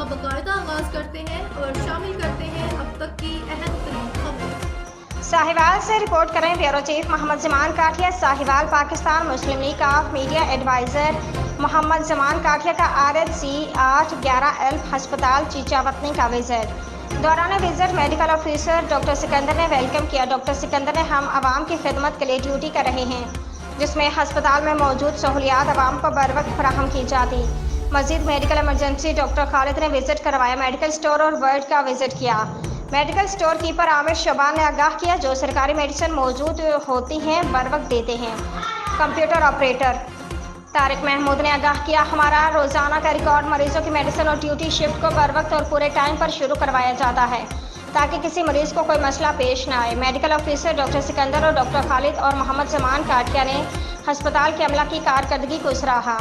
बाकायदा आगाज करते हैं और शामिल करते हैं अब तक की अहम तरीन खबरें। साहिवाल से रिपोर्ट करें bureau chief Mohammad Zaman Kathia. Sahiwal Pakistan Muslim League of media adviser Mohammad Zaman Kathia का RHC 811 एल्फ हस्पताल चीचावतनी का विजिट। दौरान visit medical officer doctor Sikandar ने वेलकम किया। डॉक्टर सिकंदर ने हम आवाम की खिदमत के लिए ड्यूटी कर रहे हैं, जिसमें हस्पताल में मौजूद सहूलियात आवाम को बर वक्त फराहम की जाती। मजीद मेडिकल इमरजेंसी डॉक्टर खालिद ने विजिट करवाया। मेडिकल स्टोर और वर्ड का विजिट किया। Medical store keeper Aamir Shaban ने आगाह किया, जो सरकारी मेडिसिन मौजूद होती हैं बर वक्त देते हैं। कंप्यूटर ऑपरेटर तारिक महमूद ने आगाह किया, हमारा रोज़ाना का रिकॉर्ड मरीजों की मेडिसिन और ड्यूटी शिफ्ट को बर वक्त और पूरे टाइम पर शुरू करवाया जाता है, ताकि किसी मरीज को कोई मसला पेश न आए। मेडिकल ऑफिसर डॉक्टर सिकंदर और डॉक्टर खालिद और मोहम्मद जमान काठिया ने अस्पताल के अमला की कारकर्दगी को सराहा।